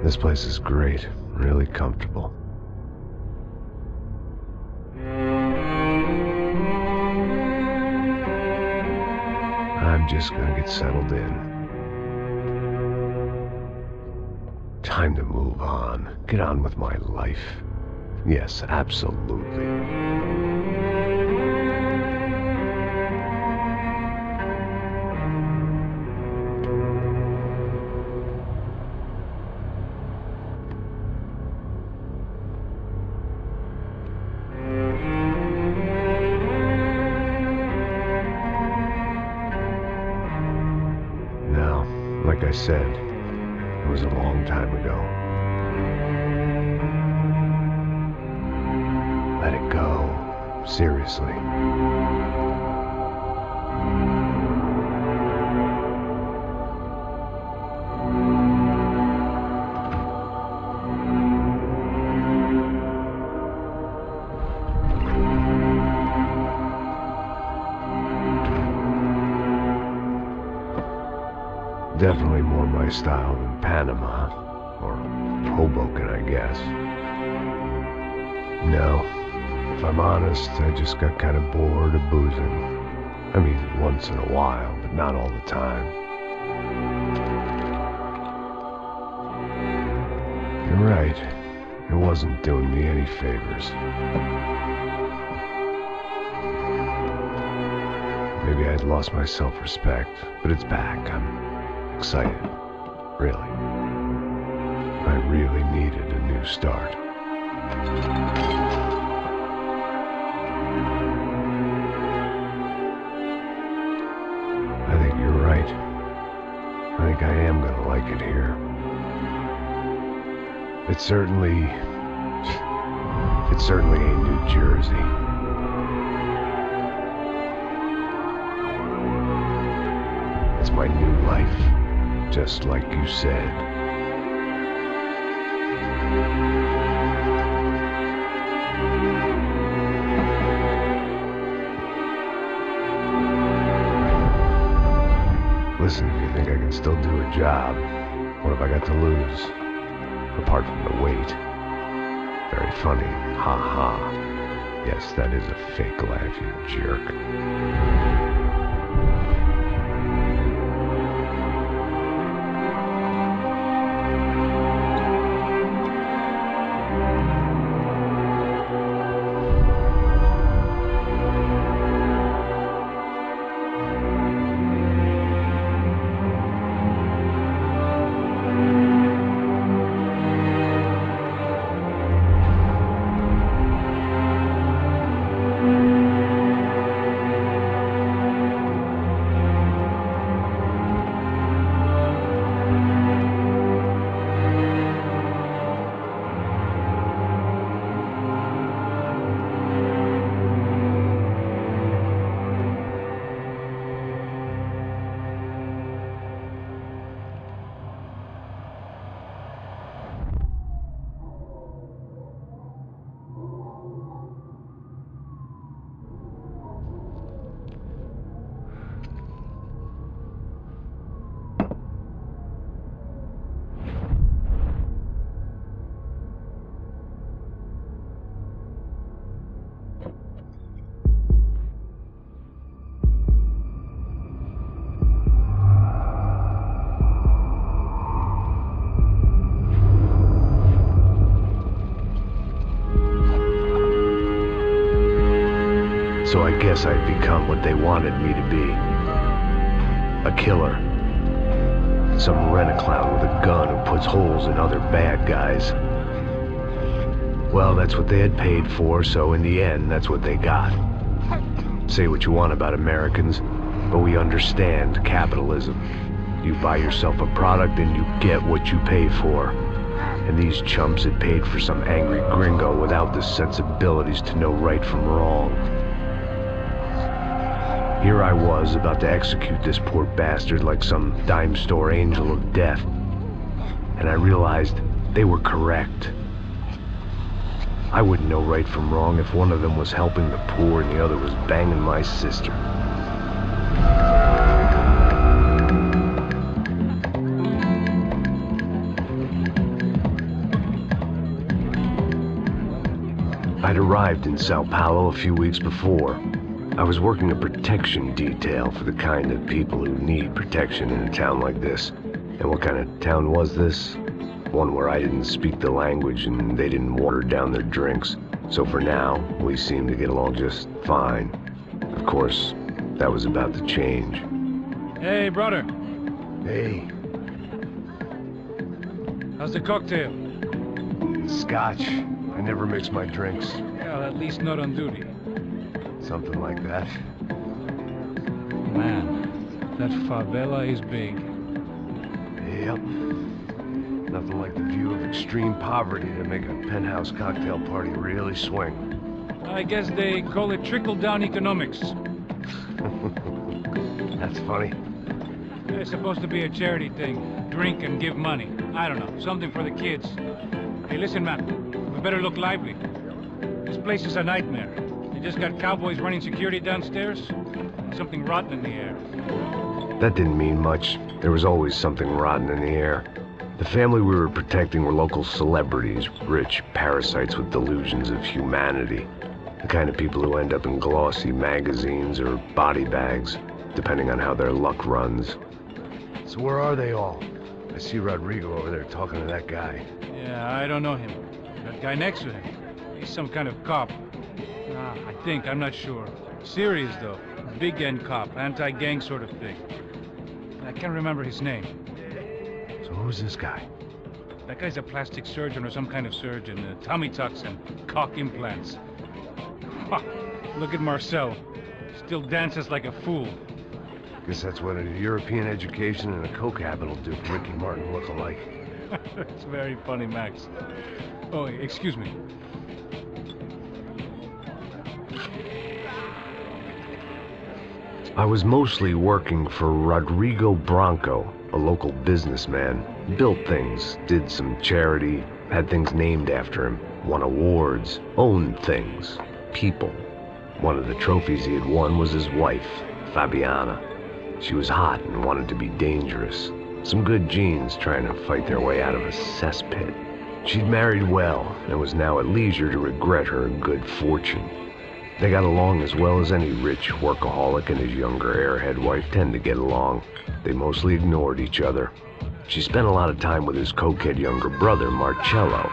This place is great, really comfortable. I'm just gonna get settled in. Time to move on. Get on with my life. Yes, absolutely. Now, like I said, it was a long time ago. Let it go. Seriously. Definitely more my style than Panama, or Hoboken, I guess. No, if I'm honest, I just got kind of bored of boozing. I mean, once in a while, but not all the time. You're right, it wasn't doing me any favors. Maybe I'd lost my self-respect, but it's back. I'm excited, really. I really needed a new start. I think you're right. I think I am gonna like it here. It certainly ain't New Jersey. It's my new life, just like you said. Listen, if you think I can still do a job, what have I got to lose? Apart from the weight. Very funny, ha ha. Yes, that is a fake laugh, you jerk. So I guess I'd become what they wanted me to be. A killer. Some rent-a-clown with a gun who puts holes in other bad guys. Well, that's what they had paid for, so in the end, that's what they got. Say what you want about Americans, but we understand capitalism. You buy yourself a product and you get what you pay for. And these chumps had paid for some angry gringo without the sensibilities to know right from wrong. Here I was, about to execute this poor bastard like some dime store angel of death. And I realized they were correct. I wouldn't know right from wrong if one of them was helping the poor and the other was banging my sister. arrived in Sao Paulo a few weeks before. I was working a protection detail for the kind of people who need protection in a town like this. And what kind of town was this? One where I didn't speak the language and they didn't water down their drinks. So for now, we seemed to get along just fine. Of course, that was about to change. Hey, brother. Hey. How's the cocktail? Scotch. I never mix my drinks. Well, at least not on duty. Something like that. Man, that favela is big. Yep. Nothing like the view of extreme poverty to make a penthouse cocktail party really swing. I guess they call it trickle-down economics. That's funny. It's supposed to be a charity thing. Drink and give money. I don't know, something for the kids. Hey, listen, man. We better look lively. This place is a nightmare. They just got cowboys running security downstairs. And something rotten in the air. That didn't mean much. There was always something rotten in the air. The family we were protecting were local celebrities, rich parasites with delusions of humanity. The kind of people who end up in glossy magazines or body bags, depending on how their luck runs. So where are they all? I see Rodrigo over there talking to that guy. Yeah, I don't know him. That guy next to him. He's some kind of cop. I think, I'm not sure. Serious, though. Big end cop, anti-gang sort of thing. I can't remember his name. So who's this guy? That guy's a plastic surgeon or some kind of surgeon. Tummy tucks and cock implants. Ha! Look at Marcel. Still dances like a fool. Guess that's what a European education and a coke habit will do for Ricky Martin look-alike. It's very funny, Max. Oh, excuse me. I was mostly working for Rodrigo Branco, a local businessman. Built things, did some charity, had things named after him, won awards, owned things, people. One of the trophies he had won was his wife, Fabiana. She was hot and wanted to be dangerous. Some good genes trying to fight their way out of a cesspit. She'd married well and was now at leisure to regret her good fortune. They got along as well as any rich workaholic and his younger airhead wife tend to get along. They mostly ignored each other. She spent a lot of time with his cokehead younger brother, Marcello.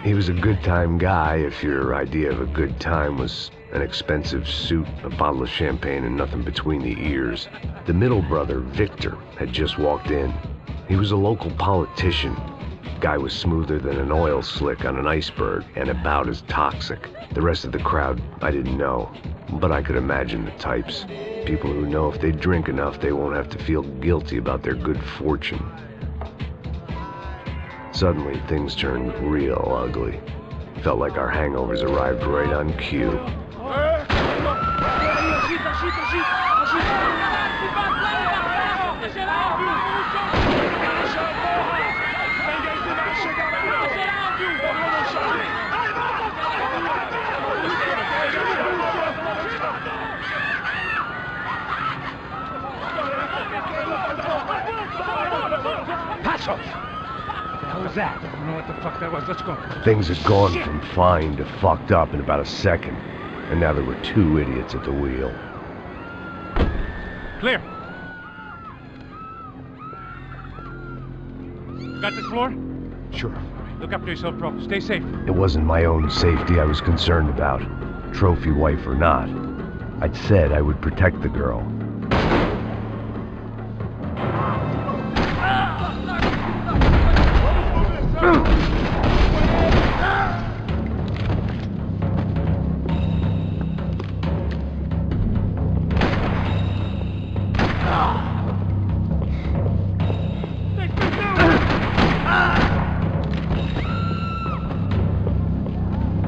He was a good-time guy if your idea of a good time was an expensive suit, a bottle of champagne, and nothing between the ears. The middle brother, Victor, had just walked in. He was a local politician. Guy was smoother than an oil slick on an iceberg and about as toxic. The rest of the crowd, I didn't know, but I could imagine the types. People who know if they drink enough, they won't have to feel guilty about their good fortune. Suddenly, things turned real ugly. Felt like our hangovers arrived right on cue. What the hell was that? I don't know what the fuck that was. Let's go. Things had gone from fine to fucked up in about a second, and now there were two idiots at the wheel. Clear. Got this floor? Sure. Look after yourself, bro. Stay safe. It wasn't my own safety I was concerned about, trophy wife or not. I'd said I would protect the girl.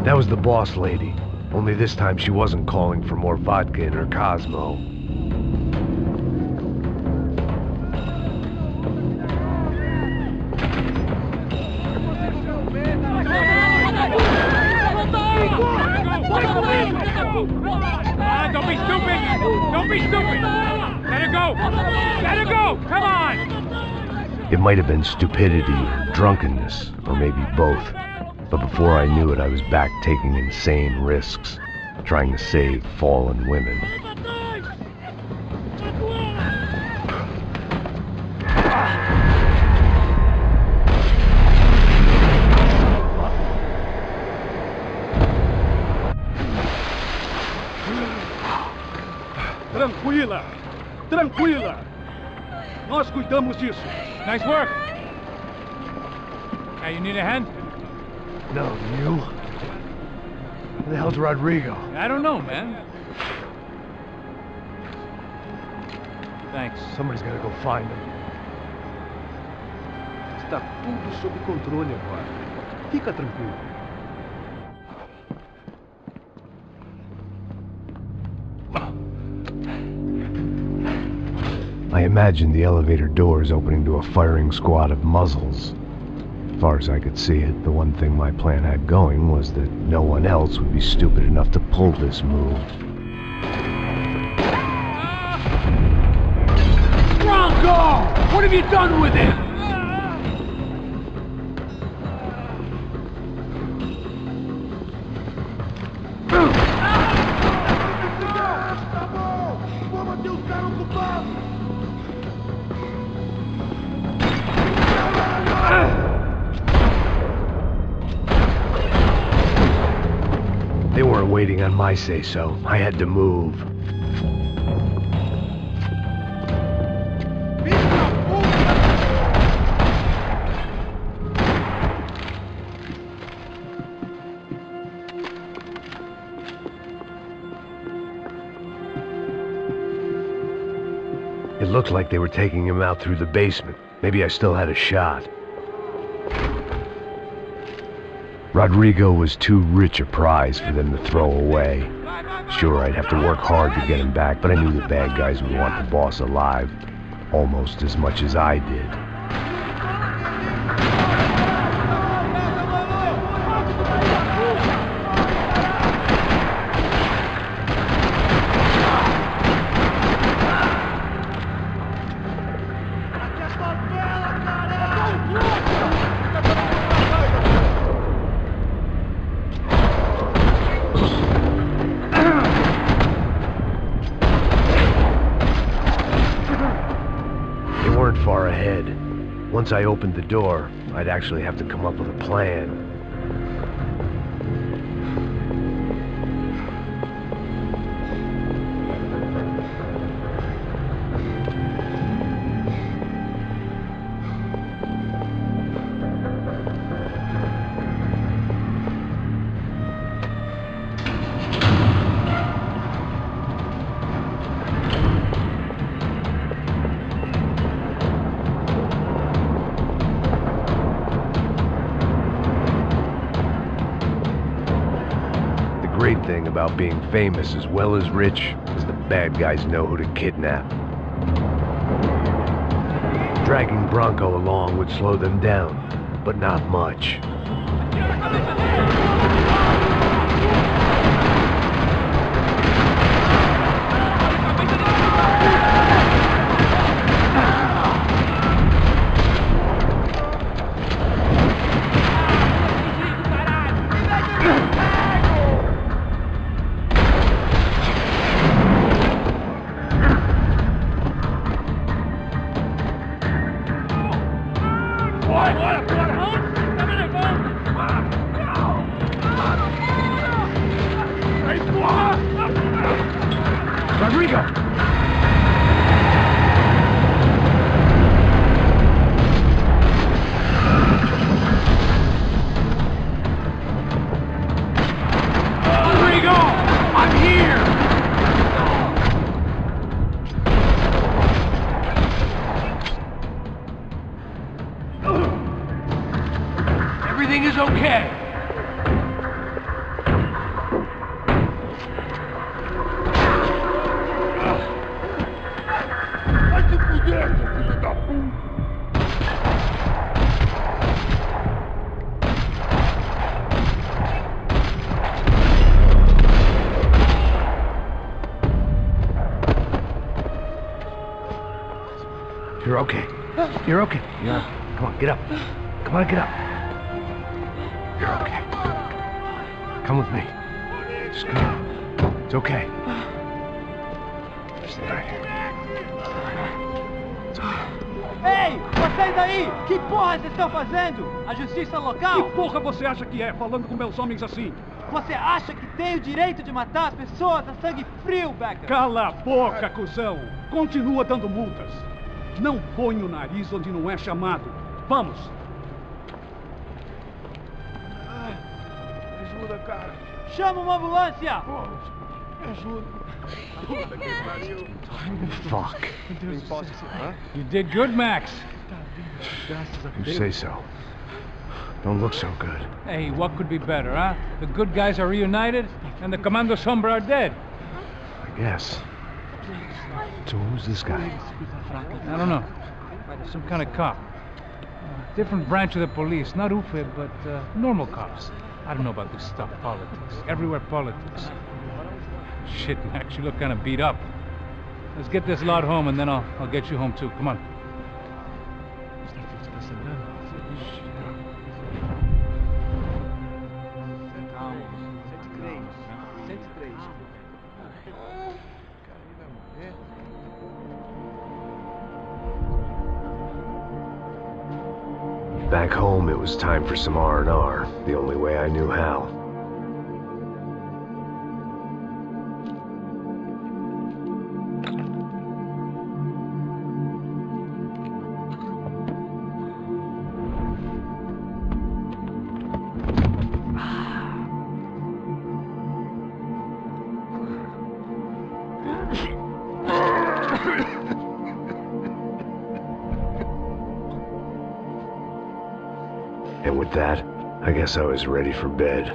That was the boss lady. Only this time she wasn't calling for more vodka in her Cosmo. Don't be stupid! Don't be stupid! Let her go! Let her go! Come on! It might have been stupidity or drunkenness, or maybe both. But before I knew it, I was back taking insane risks, trying to save fallen women. Tranquila! Tranquila! Nós cuidamos disso. Nice work. Hey, you need a hand? No, you? Where the hell's Rodrigo? I don't know, man. Thanks. Somebody's gotta go find him. Está tudo sob controle agora. Fica tranquilo. I imagined the elevator doors opening to a firing squad of muzzles. As far as I could see it, the one thing my plan had going was that no one else would be stupid enough to pull this move. Bronco! What have you done with him? They weren't waiting on my say-so. I had to move. It looked like they were taking him out through the basement. Maybe I still had a shot. Rodrigo was too rich a prize for them to throw away. Sure, I'd have to work hard to get him back, but I knew the bad guys would want the boss alive almost as much as I did. Far ahead. Once I opened the door, I'd actually have to come up with a plan. The great thing about being famous as well as rich is the bad guys know who to kidnap. Dragging Bronco along would slow them down, but not much. Rodrigo! Rodrigo! I'm here! Everything is okay. You're okay. You're okay. Yeah. Come on, get up. Come on, get up. You're okay. Come with me. Just come. It's okay. Stay right here. It's okay. Ei, vocês aí! Que porra vocês estão fazendo? A justiça local? Que porra você acha que é, falando com meus homens assim? Você acha que tem o direito de matar as pessoas a sangue frio, Becker? Cala a boca, cuzão! Continua dando multas. Não põe o nariz onde não é chamado. Vamos! Ajuda, cara. Chama uma ambulância! Me ajuda. Puta que pariu. Fuck. You did good, Max. You say so. Don't look so good. Hey, what could be better, huh? The good guys are reunited, and the Commando Sombra are dead. I guess. So who's this guy? I don't know. Some kind of cop. Different branch of the police. Not UFE, but normal cops. I don't know about this stuff. Politics. Everywhere politics. Shit, Max, you look kind of beat up. Let's get this lot home, and then I'll get you home too. Come on. Back home, it was time for some R&R, the only way I knew how. And with that, I guess I was ready for bed.